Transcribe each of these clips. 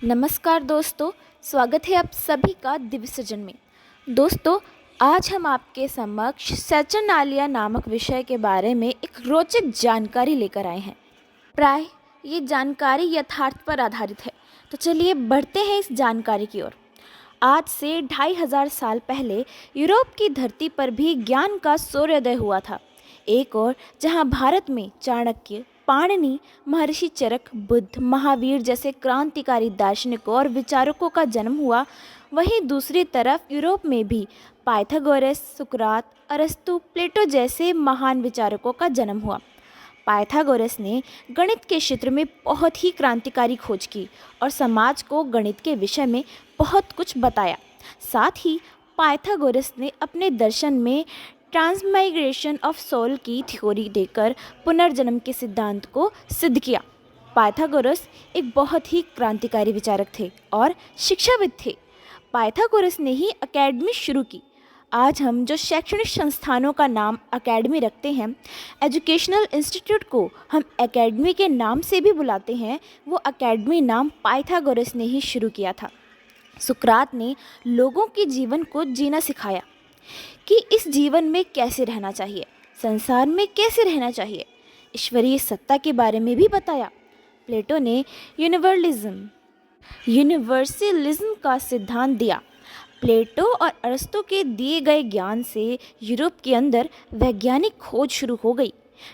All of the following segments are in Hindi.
नमस्कार दोस्तों, स्वागत है आप सभी का दिव्य सृजन में। दोस्तों, आज हम आपके समक्ष सैचरनालिया नामक विषय के बारे में एक रोचक जानकारी लेकर आए हैं। प्राय ये जानकारी यथार्थ पर आधारित है, तो चलिए बढ़ते हैं इस जानकारी की ओर। आज से 2500 साल पहले यूरोप की धरती पर भी ज्ञान का सूर्योदय हुआ था। एक और जहां भारत में चाणक्य, पाणिनि, महर्षि चरक, बुद्ध, महावीर जैसे क्रांतिकारी दार्शनिकों और विचारकों का जन्म हुआ, वहीं दूसरी तरफ यूरोप में भी पाइथागोरस, सुकरात, अरस्तु, प्लेटो जैसे महान विचारकों का जन्म हुआ। पाइथागोरस ने गणित के क्षेत्र में बहुत ही क्रांतिकारी खोज की और समाज को गणित के विषय में बहुत कुछ बताया। साथ ही पाइथागोरस ने अपने दर्शन में ट्रांसमाइग्रेशन ऑफ सोल की थ्योरी देकर पुनर्जन्म के सिद्धांत को सिद्ध किया। पाइथागोरस एक बहुत ही क्रांतिकारी विचारक थे और शिक्षाविद थे। पाइथागोरस ने ही एकेडमी शुरू की। आज हम जो शैक्षणिक संस्थानों का नाम एकेडमी रखते हैं, एजुकेशनल इंस्टीट्यूट को हम एकेडमी के नाम से भी बुलाते हैं, वो एकेडमी नाम पाइथागोरस ने ही शुरू किया था। सुकरात ने लोगों के जीवन को जीना सिखाया कि इस जीवन में कैसे रहना चाहिए, संसार में कैसे रहना चाहिए। ईश्वरीय सत्ता के बारे में भी बताया। प्लेटो ने यूनिवर्सलिज्म का सिद्धांत दिया। प्लेटो और अरस्तु के दिए गए ज्ञान से यूरोप के अंदर वैज्ञानिक खोज शुरू हो गई।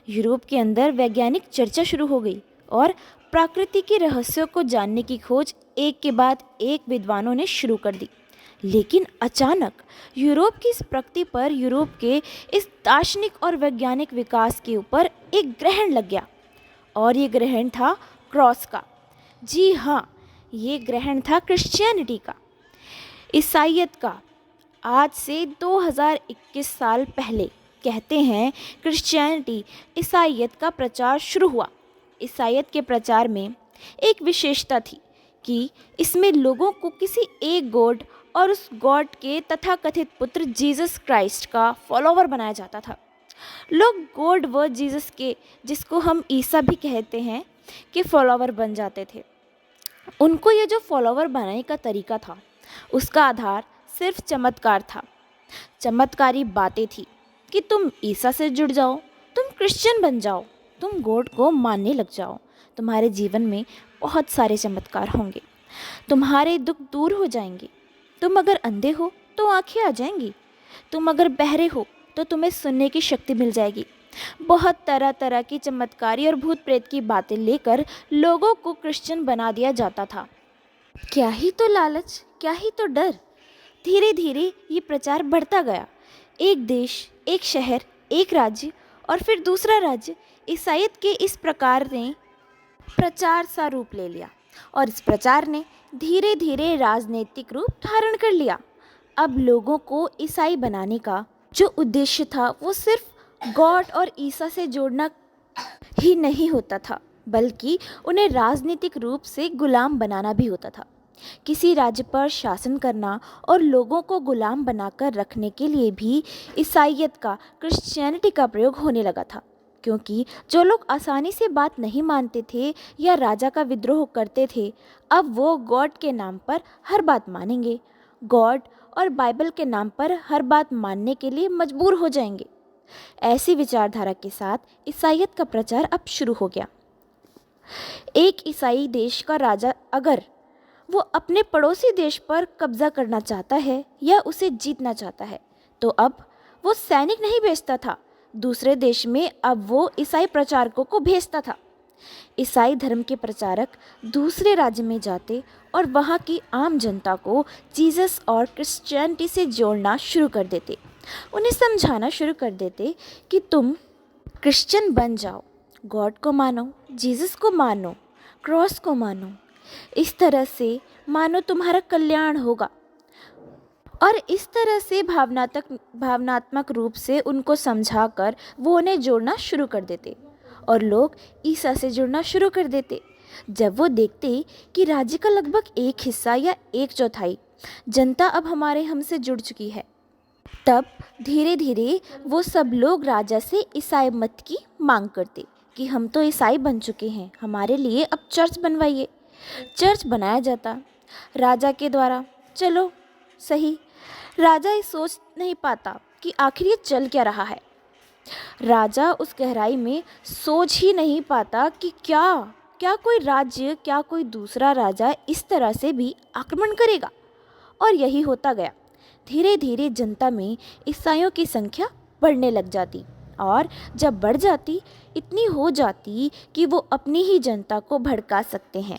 यूरोप के अंदर वैज्ञानिक चर्चा शुरू हो गई और प्रकृति के रहस्यों को जानने की खोज एक के बाद एक विद्वानों ने शुरू कर दी। लेकिन अचानक यूरोप की इस प्रगति पर, यूरोप के इस दार्शनिक और वैज्ञानिक विकास के ऊपर एक ग्रहण लग गया और ये ग्रहण था क्रॉस का। जी हाँ, ये ग्रहण था क्रिश्चियनिटी का, ईसाईयत का। आज से 2021 साल पहले कहते हैं क्रिश्चियनिटी, ईसाईयत का प्रचार शुरू हुआ। ईसाईयत के प्रचार में एक विशेषता थी कि इसमें लोगों को किसी एक गॉड और उस गॉड के तथाकथित पुत्र जीसस क्राइस्ट का फॉलोवर बनाया जाता था। लोग गॉड व जीसस के, जिसको हम ईसा भी कहते हैं, के फॉलोवर बन जाते थे। उनको ये जो फॉलोवर बनाने का तरीका था, उसका आधार सिर्फ चमत्कार था। चमत्कारी बातें थी कि तुम ईसा से जुड़ जाओ, तुम क्रिश्चियन बन जाओ, तुम गॉड को मानने लग जाओ, तुम्हारे जीवन में बहुत सारे चमत्कार होंगे, तुम्हारे दुख दूर हो जाएंगे। तुम अगर अंधे हो तो आंखें आ जाएंगी, तुम अगर बहरे हो तो तुम्हें सुनने की शक्ति मिल जाएगी। बहुत तरह तरह की चमत्कारी और भूत प्रेत की बातें लेकर लोगों को क्रिश्चियन बना दिया जाता था। क्या ही तो लालच, क्या ही तो डर। धीरे धीरे ये प्रचार बढ़ता गया। एक देश, एक शहर, एक राज्य और फिर दूसरा राज्य ईसाईयत के इस प्रकार ने प्रचार सा रूप ले लिया और इस प्रचार ने धीरे धीरे राजनीतिक रूप धारण कर लिया। अब लोगों को ईसाई बनाने का जो उद्देश्य था, वो सिर्फ गॉड और ईसा से जोड़ना ही नहीं होता था, बल्कि उन्हें राजनीतिक रूप से गुलाम बनाना भी होता था। किसी राज्य पर शासन करना और लोगों को गुलाम बनाकर रखने के लिए भी ईसाईयत का, क्रिश्चियनिटी का प्रयोग होने लगा था। क्योंकि जो लोग आसानी से बात नहीं मानते थे या राजा का विद्रोह करते थे, अब वो गॉड के नाम पर हर बात मानेंगे, गॉड और बाइबल के नाम पर हर बात मानने के लिए मजबूर हो जाएंगे। ऐसी विचारधारा के साथ ईसाईयत का प्रचार अब शुरू हो गया। एक ईसाई देश का राजा अगर वो अपने पड़ोसी देश पर कब्जा करना चाहता है या उसे जीतना चाहता है, तो अब वो सैनिक नहीं भेजता था दूसरे देश में, अब वो ईसाई प्रचारकों को भेजता था। ईसाई धर्म के प्रचारक दूसरे राज्य में जाते और वहाँ की आम जनता को जीसस और क्रिश्चियनिटी से जोड़ना शुरू कर देते। उन्हें समझाना शुरू कर देते कि तुम क्रिश्चियन बन जाओ, गॉड को मानो, जीसस को मानो, क्रॉस को मानो। इस तरह से मानो तुम्हारा कल्याण होगा। और इस तरह से भावनात्मक रूप से उनको समझाकर वो उन्हें जोड़ना शुरू कर देते और लोग ईसा से जुड़ना शुरू कर देते। जब वो देखते कि राज्य का लगभग एक हिस्सा या एक चौथाई जनता अब हमसे जुड़ चुकी है, तब धीरे धीरे वो सब लोग राजा से ईसाई मत की मांग करते कि हम तो ईसाई बन चुके हैं, हमारे लिए अब चर्च बनवाइए। चर्च बनाया जाता राजा के द्वारा। चलो सही, राजा ये सोच नहीं पाता कि आखिर ये चल क्या रहा है। राजा उस गहराई में सोच ही नहीं पाता कि क्या क्या कोई राज्य, क्या कोई दूसरा राजा इस तरह से भी आक्रमण करेगा। और यही होता गया। धीरे धीरे जनता में ईसाइयों की संख्या बढ़ने लग जाती, और जब बढ़ जाती इतनी हो जाती कि वो अपनी ही जनता को भड़का सकते हैं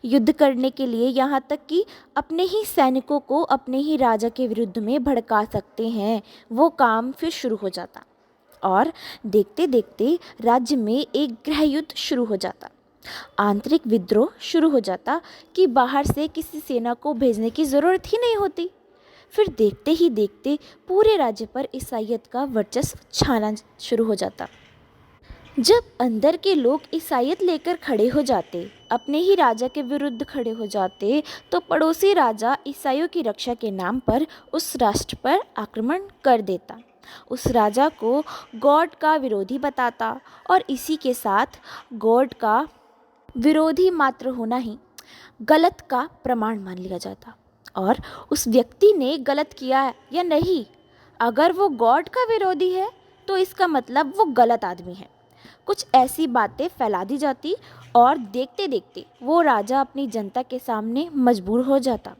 युद्ध करने के लिए, यहाँ तक कि अपने ही सैनिकों को अपने ही राजा के विरुद्ध में भड़का सकते हैं। वो काम फिर शुरू हो जाता और देखते देखते राज्य में एक गृह युद्ध शुरू हो जाता। आंतरिक विद्रोह शुरू हो जाता कि बाहर से किसी सेना को भेजने की ज़रूरत ही नहीं होती। फिर देखते ही देखते पूरे राज्य पर ईसाइयत का वर्चस्व छाना शुरू हो जाता। जब अंदर के लोग ईसाइयत लेकर खड़े हो जाते, अपने ही राजा के विरुद्ध खड़े हो जाते, तो पड़ोसी राजा ईसाइयों की रक्षा के नाम पर उस राष्ट्र पर आक्रमण कर देता, उस राजा को गॉड का विरोधी बताता और इसी के साथ गॉड का विरोधी मात्र होना ही गलत का प्रमाण मान लिया जाता। और उस व्यक्ति ने गलत किया या नहीं, अगर वो गॉड का विरोधी है तो इसका मतलब वो गलत आदमी है। कुछ ऐसी बातें फैला दी जाती और देखते देखते वो राजा अपनी जनता के सामने मजबूर हो जाता,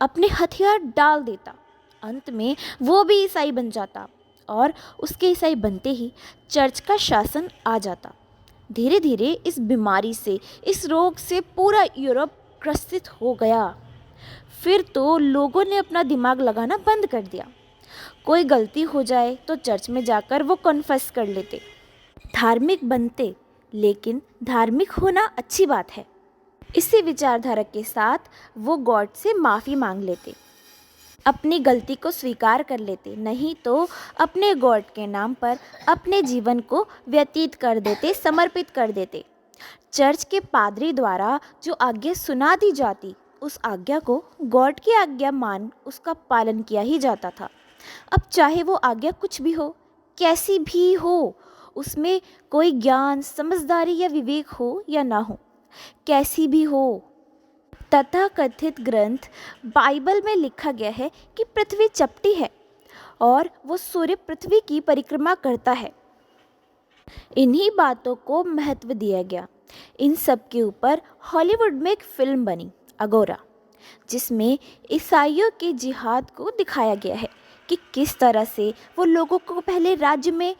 अपने हथियार डाल देता। अंत में वो भी ईसाई बन जाता और उसके ईसाई बनते ही चर्च का शासन आ जाता। धीरे धीरे इस बीमारी से, इस रोग से पूरा यूरोप ग्रसित हो गया। फिर तो लोगों ने अपना दिमाग लगाना बंद कर दिया। कोई गलती हो जाए तो चर्च में जाकर वो कन्फेस कर लेते, धार्मिक बनते, लेकिन धार्मिक होना अच्छी बात है, इसी विचारधारा के साथ वो गॉड से माफ़ी मांग लेते, अपनी गलती को स्वीकार कर लेते, नहीं तो अपने गॉड के नाम पर अपने जीवन को व्यतीत कर देते, समर्पित कर देते। चर्च के पादरी द्वारा जो आज्ञा सुना दी जाती, उस आज्ञा को गॉड की आज्ञा मान उसका पालन किया ही जाता था। अब चाहे वो आज्ञा कुछ भी हो, कैसी भी हो, उसमें कोई ज्ञान, समझदारी या विवेक हो या ना हो, कैसी भी हो। तथाकथित ग्रंथ बाइबल में लिखा गया है कि पृथ्वी चपटी है और वो सूर्य पृथ्वी की परिक्रमा करता है। इन्हीं बातों को महत्व दिया गया। इन सब के ऊपर हॉलीवुड में एक फिल्म बनी, अगोरा, जिसमें ईसाइयों के जिहाद को दिखाया गया है कि किस तरह से वो लोगों को पहले राज्य में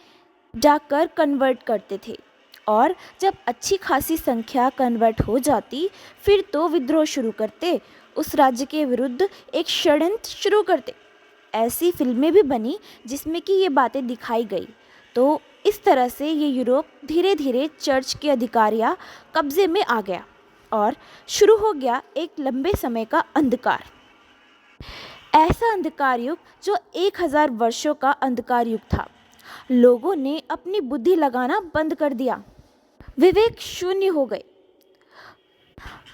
जाकर कन्वर्ट करते थे, और जब अच्छी खासी संख्या कन्वर्ट हो जाती फिर तो विद्रोह शुरू करते, उस राज्य के विरुद्ध एक षड्यंत्र शुरू करते। ऐसी फिल्में भी बनी जिसमें कि ये बातें दिखाई गई। तो इस तरह से ये यूरोप धीरे धीरे चर्च के अधिकारिया कब्जे में आ गया और शुरू हो गया एक लंबे समय का अंधकार। ऐसा अंधकार युग जो 1000 वर्षों का अंधकार युग था। लोगों ने अपनी बुद्धि लगाना बंद कर दिया, विवेक शून्य हो गए,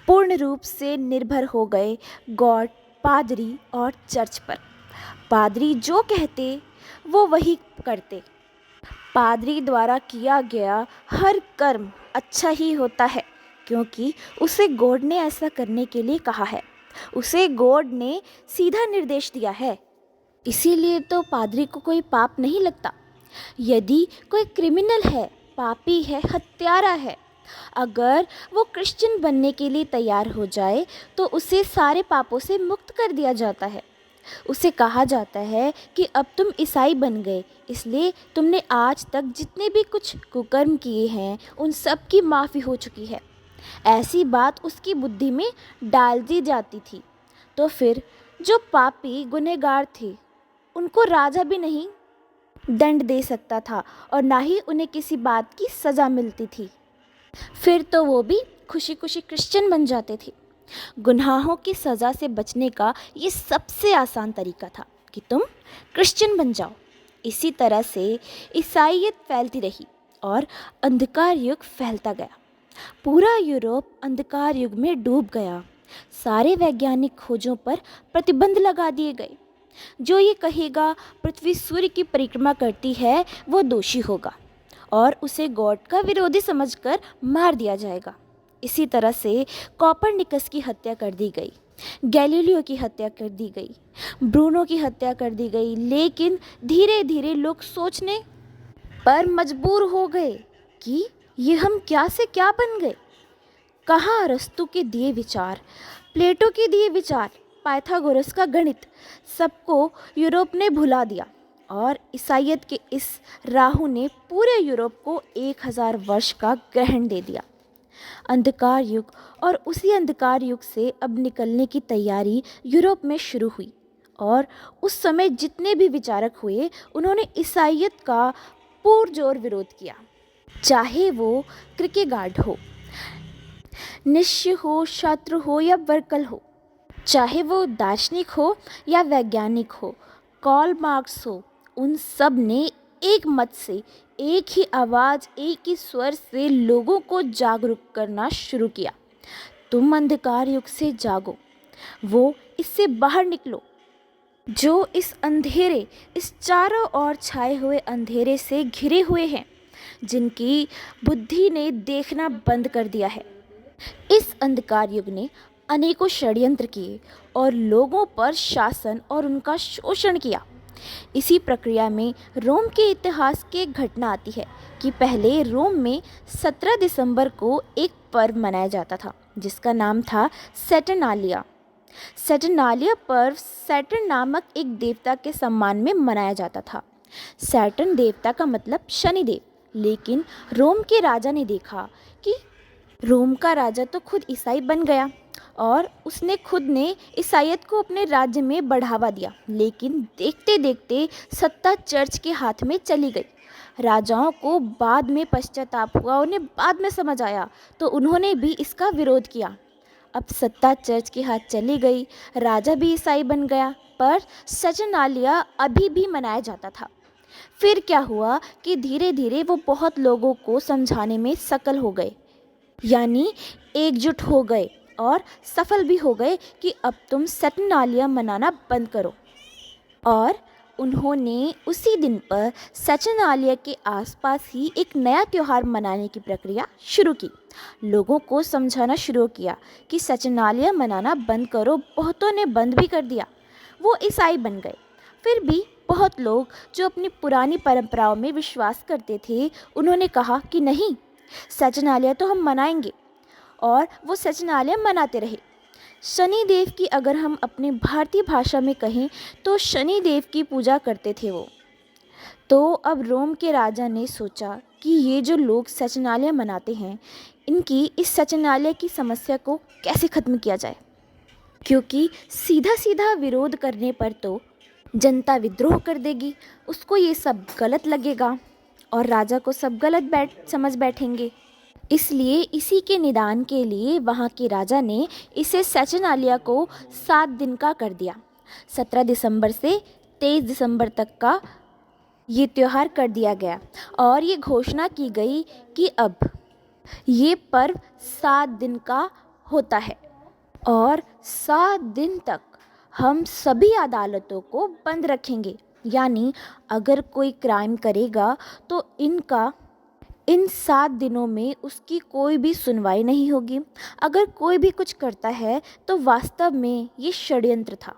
पूर्ण रूप से निर्भर हो गए गॉड, पादरी और चर्च पर। पादरी जो कहते वो वही करते। पादरी द्वारा किया गया हर कर्म अच्छा ही होता है, क्योंकि उसे गॉड ने ऐसा करने के लिए कहा है, उसे गॉड ने सीधा निर्देश दिया है। इसीलिए तो पादरी को कोई पाप नहीं लगता। यदि कोई क्रिमिनल है, पापी है, हत्यारा है, अगर वो क्रिश्चियन बनने के लिए तैयार हो जाए तो उसे सारे पापों से मुक्त कर दिया जाता है। उसे कहा जाता है कि अब तुम ईसाई बन गए, इसलिए तुमने आज तक जितने भी कुछ कुकर्म किए हैं उन सब की माफ़ी हो चुकी है। ऐसी बात उसकी बुद्धि में डाल दी जाती थी। तो फिर जो पापी गुनहगार थे उनको राजा भी नहीं दंड दे सकता था और ना ही उन्हें किसी बात की सज़ा मिलती थी। फिर तो वो भी खुशी खुशी क्रिश्चियन बन जाते थे। गुनाहों की सज़ा से बचने का ये सबसे आसान तरीका था कि तुम क्रिश्चियन बन जाओ। इसी तरह से ईसाईयत फैलती रही और अंधकार युग फैलता गया। पूरा यूरोप अंधकार युग में डूब गया। सारे वैज्ञानिक खोजों पर प्रतिबंध लगा दिए गए। जो ये कहेगा पृथ्वी सूर्य की परिक्रमा करती है वो दोषी होगा और उसे गॉड का विरोधी समझकर मार दिया जाएगा। इसी तरह से कोपरनिकस की हत्या कर दी गई, गैलीलियो की हत्या कर दी गई, ब्रूनो की हत्या कर दी गई। लेकिन धीरे धीरे लोग सोचने पर मजबूर हो गए कि ये हम क्या से क्या बन गए। कहाँ अरस्तु के दिए विचार, प्लेटो के दिए विचार, पाइथागोरस का गणित, सबको यूरोप ने भुला दिया और ईसाइयत के इस राहु ने पूरे यूरोप को 1000 वर्ष का ग्रहण दे दिया। अंधकार युग, और उसी अंधकार युग से अब निकलने की तैयारी यूरोप में शुरू हुई। और उस समय जितने भी विचारक हुए उन्होंने ईसाइयत का पुरजोर विरोध किया, चाहे वो किरकेगार्ड हो, निश्चय हो, शत्रु हो या वर्कल हो, चाहे वो दार्शनिक हो या वैज्ञानिक हो, कार्ल मार्क्स हो, उन सब ने एक मत से, एक ही आवाज़, एक ही स्वर से लोगों को जागरूक करना शुरू किया। तुम अंधकार युग से जागो, वो इससे बाहर निकलो, जो इस अंधेरे, इस चारों ओर छाए हुए अंधेरे से घिरे हुए हैं, जिनकी बुद्धि ने देखना बंद कर दिया है। इस अंधकार युग ने अनेकों षड्यंत्र किए और लोगों पर शासन और उनका शोषण किया। इसी प्रक्रिया में रोम के इतिहास की एक घटना आती है कि पहले रोम में 17 दिसंबर को एक पर्व मनाया जाता था जिसका नाम था सैटर्नालिया। सैटर्नालिया पर्व सैटर्न नामक एक देवता के सम्मान में मनाया जाता था। सैटर्न देवता का मतलब शनिदेव। लेकिन रोम के राजा ने देखा कि रोम का राजा तो खुद ईसाई बन गया और उसने खुद ने ईसाइयत को अपने राज्य में बढ़ावा दिया, लेकिन देखते देखते सत्ता चर्च के हाथ में चली गई। राजाओं को बाद में पश्चाताप हुआ, उन्हें बाद में समझ आया तो उन्होंने भी इसका विरोध किया। अब सत्ता चर्च के हाथ चली गई, राजा भी ईसाई बन गया, पर सैटर्नालिया अभी भी मनाया जाता था। फिर क्या हुआ कि धीरे धीरे वो बहुत लोगों को समझाने में सफल हो गए, यानी एकजुट हो गए और सफल भी हो गए कि अब तुम सैटर्नालिया मनाना बंद करो। और उन्होंने उसी दिन पर सैटर्नालिया के आसपास ही एक नया त्यौहार मनाने की प्रक्रिया शुरू की। लोगों को समझाना शुरू किया कि सैटर्नालिया मनाना बंद करो। बहुतों ने बंद भी कर दिया, वो ईसाई बन गए। फिर भी बहुत लोग जो अपनी पुरानी परंपराओं में विश्वास करते थे, उन्होंने कहा कि नहीं, सैटर्नालिया तो हम मनाएंगे, और वो सैटर्नालिया मनाते रहे। शनिदेव की अगर हम अपनी भारतीय भाषा में कहें तो शनिदेव की पूजा करते थे वो। तो अब रोम के राजा ने सोचा कि ये जो लोग सैटर्नालिया मनाते हैं, इनकी इस सैटर्नालिया की समस्या को कैसे ख़त्म किया जाए, क्योंकि सीधा सीधा विरोध करने पर तो जनता विद्रोह कर देगी, उसको ये सब गलत लगेगा और राजा को सब गलत समझ बैठेंगे। इसलिए इसी के निदान के लिए वहाँ के राजा ने इसे सैटर्नालिया को 7 दिन का कर दिया। 17 दिसंबर से 23 दिसंबर तक का ये त्यौहार कर दिया गया और ये घोषणा की गई कि अब ये पर्व 7 दिन का होता है और 7 दिन तक हम सभी अदालतों को बंद रखेंगे। यानी अगर कोई क्राइम करेगा तो इन 7 दिनों में उसकी कोई भी सुनवाई नहीं होगी। अगर कोई भी कुछ करता है तो वास्तव में ये षड्यंत्र था।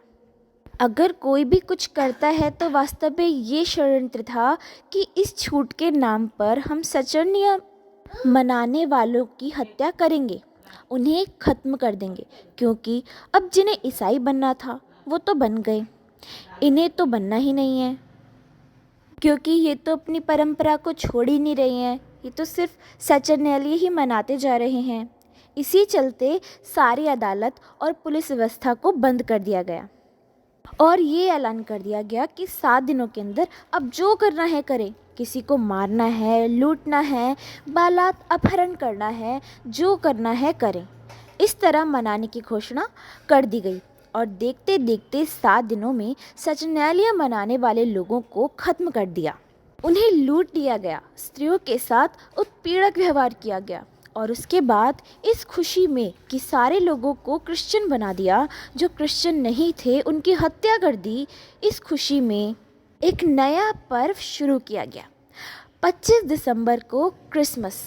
अगर कोई भी कुछ करता है तो वास्तव में ये षड्यंत्र था कि इस छूट के नाम पर हम सैटर्नालिया मनाने वालों की हत्या करेंगे, उन्हें ख़त्म कर देंगे, क्योंकि अब जिन्हें ईसाई बनना था वो तो बन गए, इन्हें तो बनना ही नहीं है, क्योंकि ये तो अपनी परंपरा को छोड़ ही नहीं रही हैं, ये तो सिर्फ सैटर्नालिया ही मनाते जा रहे हैं। इसी चलते सारी अदालत और पुलिस व्यवस्था को बंद कर दिया गया और ये ऐलान कर दिया गया कि 7 दिनों के अंदर अब जो करना है करें। किसी को मारना है, लूटना है, बालात अपहरण करना है, जो करना है करें। इस तरह मनाने की घोषणा कर दी गई और देखते देखते 7 दिनों में सैटर्नालिया मनाने वाले लोगों को ख़त्म कर दिया। उन्हें लूट लिया गया, स्त्रियों के साथ उत्पीड़क व्यवहार किया गया और उसके बाद इस खुशी में कि सारे लोगों को क्रिश्चियन बना दिया, जो क्रिश्चियन नहीं थे उनकी हत्या कर दी। इस खुशी में एक नया पर्व शुरू किया गया। 25 दिसंबर को क्रिसमस।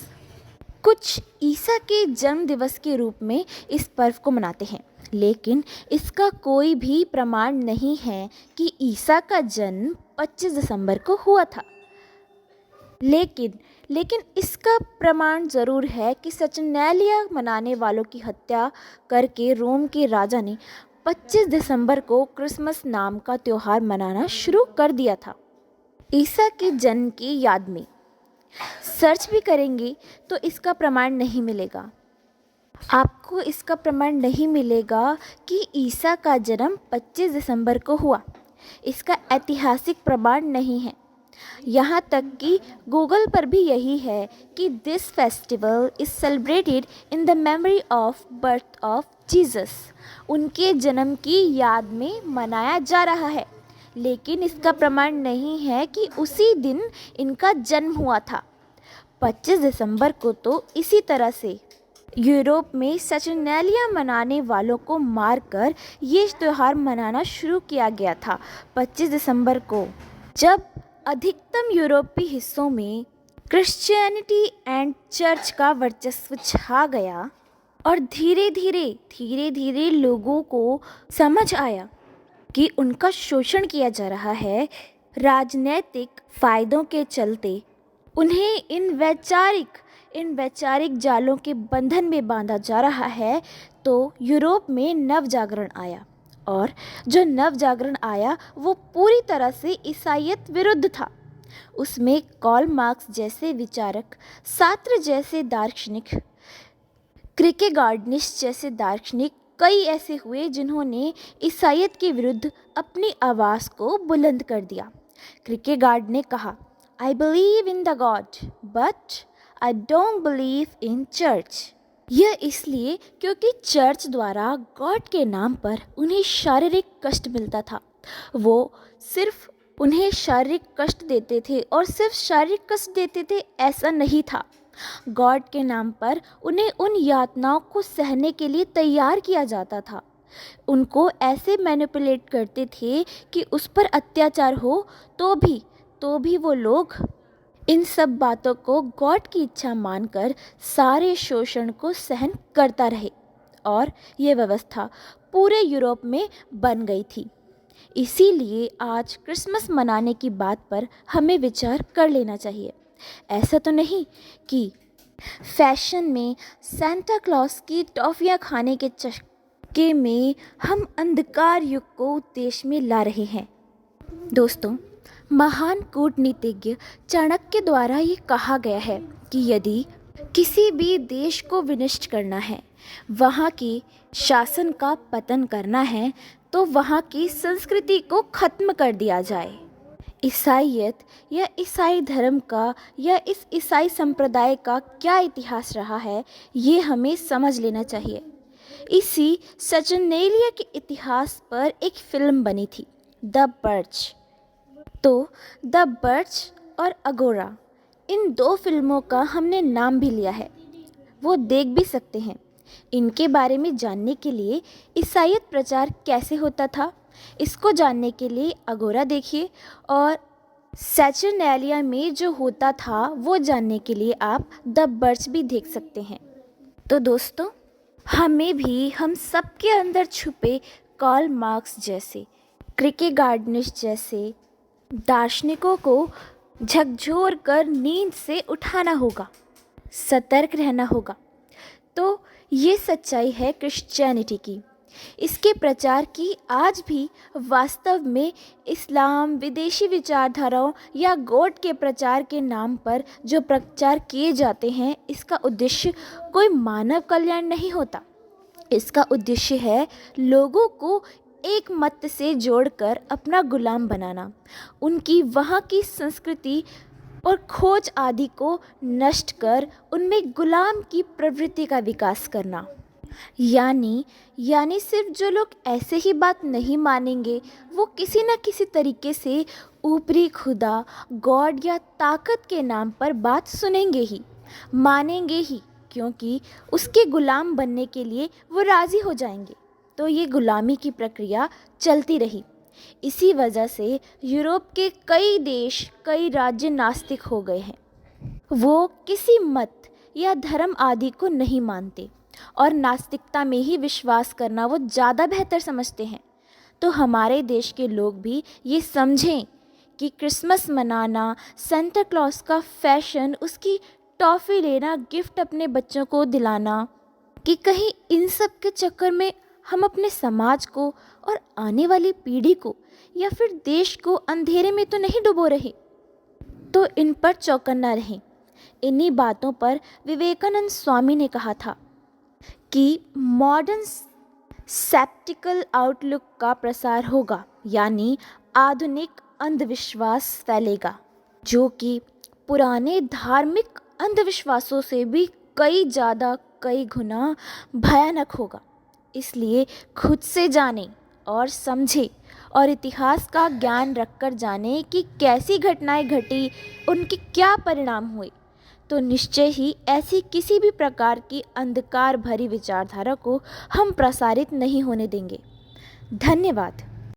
कुछ ईसा के जन्म दिवस के रूप में इस पर्व को मनाते हैं, लेकिन इसका कोई भी प्रमाण नहीं है कि ईसा का जन्म 25 दिसंबर को हुआ था। लेकिन इसका प्रमाण ज़रूर है कि सैटर्नालिया मनाने वालों की हत्या करके रोम के राजा ने 25 दिसंबर को क्रिसमस नाम का त्यौहार मनाना शुरू कर दिया था ईसा के जन्म की याद में। सर्च भी करेंगे तो इसका प्रमाण नहीं मिलेगा। आपको इसका प्रमाण नहीं मिलेगा कि ईसा का जन्म 25 दिसंबर को हुआ। इसका ऐतिहासिक प्रमाण नहीं है। यहाँ तक कि गूगल पर भी यही है कि this festival is celebrated in the memory of birth of Jesus. उनके जन्म की याद में मनाया जा रहा है, लेकिन इसका प्रमाण नहीं है कि उसी दिन इनका जन्म हुआ था। 25 दिसंबर को तो इसी तरह से यूरोप में सैटर्नालिया मनाने वालों को मारकर ये त्यौहार मनाना शुरू किया गया था 25 दिसंबर को, जब अधिकतम यूरोपीय हिस्सों में क्रिश्चियनिटी एंड चर्च का वर्चस्व छा गया और धीरे धीरे लोगों को समझ आया कि उनका शोषण किया जा रहा है। राजनैतिक फ़ायदों के चलते उन्हें इन वैचारिक जालों के बंधन में बांधा जा रहा है। तो यूरोप में नव जागरण आया, और जो नव जागरण आया वो पूरी तरह से ईसाईयत विरुद्ध था। उसमें कार्ल मार्क्स जैसे विचारक, सात्र जैसे दार्शनिक, किर्केगार्डनिस्ट जैसे दार्शनिक कई ऐसे हुए जिन्होंने ईसाईयत के विरुद्ध अपनी आवाज़ को बुलंद कर दिया। किर्केगार्ड ने कहा, I believe in the God but I don't believe in church. यह इसलिए क्योंकि चर्च द्वारा गॉड के नाम पर उन्हें शारीरिक कष्ट मिलता था। वो सिर्फ उन्हें शारीरिक कष्ट देते थे, और सिर्फ शारीरिक कष्ट देते थे ऐसा नहीं था। गॉड के नाम पर उन्हें उन यातनाओं को सहने के लिए तैयार किया जाता था। उनको ऐसे मैनिपुलेट करते थे कि उस पर अत्याचार हो तो भी वो लोग इन सब बातों को गॉड की इच्छा मानकर सारे शोषण को सहन करता रहे, और ये व्यवस्था पूरे यूरोप में बन गई थी। इसीलिए आज क्रिसमस मनाने की बात पर हमें विचार कर लेना चाहिए। ऐसा तो नहीं कि फैशन में सांता क्लॉस की टॉफ़ियाँ खाने के चस्के में हम अंधकार युग को देश में ला रहे हैं। दोस्तों, महान कूटनीतिज्ञ चाणक्य द्वारा ये कहा गया है कि यदि किसी भी देश को विनष्ट करना है, वहाँ की शासन का पतन करना है, तो वहाँ की संस्कृति को ख़त्म कर दिया जाए। ईसाईयत या ईसाई धर्म का या इस ईसाई संप्रदाय का क्या इतिहास रहा है, ये हमें समझ लेना चाहिए। इसी सैटर्नालिया के इतिहास पर एक फ़िल्म बनी थी, द बर्च। तो द बर्च और अगोरा, इन दो फिल्मों का हमने नाम भी लिया है, वो देख भी सकते हैं। इनके बारे में जानने के लिए ईसाईयत प्रचार कैसे होता था, इसको जानने के लिए अगोरा देखिए, और सैटर्नालिया में जो होता था वो जानने के लिए आप द बर्च भी देख सकते हैं। तो दोस्तों, हमें भी हम सबके अंदर छुपे कार्ल मार्क्स जैसे, किर्केगार्डनिस्ट जैसे दार्शनिकों को झकझोर कर नींद से उठाना होगा, सतर्क रहना होगा। तो ये सच्चाई है क्रिश्चियनिटी की। इसके प्रचार की आज भी वास्तव में इस्लाम, विदेशी विचारधाराओं या गॉड के प्रचार के नाम पर जो प्रचार किए जाते हैं, इसका उद्देश्य कोई मानव कल्याण नहीं होता। इसका उद्देश्य है लोगों को एक मत से जोड़कर अपना गुलाम बनाना, उनकी वहाँ की संस्कृति और खोज आदि को नष्ट कर उनमें गुलाम की प्रवृत्ति का विकास करना। यानी सिर्फ जो लोग ऐसे ही बात नहीं मानेंगे, वो किसी न किसी तरीके से ऊपरी खुदा, गॉड या ताकत के नाम पर बात सुनेंगे ही, मानेंगे ही, क्योंकि उसके गुलाम बनने के लिए वो राज़ी हो जाएंगे। तो ये गुलामी की प्रक्रिया चलती रही। इसी वजह से यूरोप के कई देश, कई राज्य नास्तिक हो गए हैं। वो किसी मत या धर्म आदि को नहीं मानते और नास्तिकता में ही विश्वास करना वो ज़्यादा बेहतर समझते हैं। तो हमारे देश के लोग भी ये समझें कि क्रिसमस मनाना, सेंटा क्लॉज का फैशन, उसकी टॉफ़ी लेना, गिफ्ट अपने बच्चों को दिलाना, कि कहीं इन सब के चक्कर में हम अपने समाज को और आने वाली पीढ़ी को या फिर देश को अंधेरे में तो नहीं डुबो रहे। तो इन पर चौकन्ना रहें। इन्हीं बातों पर विवेकानंद स्वामी ने कहा था कि मॉडर्न सेप्टिकल आउटलुक का प्रसार होगा, यानी आधुनिक अंधविश्वास फैलेगा, जो कि पुराने धार्मिक अंधविश्वासों से भी कई ज़्यादा, कई गुना भयानक होगा। इसलिए खुद से जानें और समझें और इतिहास का ज्ञान रखकर जानें कि कैसी घटनाएं घटी, उनके क्या परिणाम हुए। तो निश्चय ही ऐसी किसी भी प्रकार की अंधकार भरी विचारधारा को हम प्रसारित नहीं होने देंगे। धन्यवाद।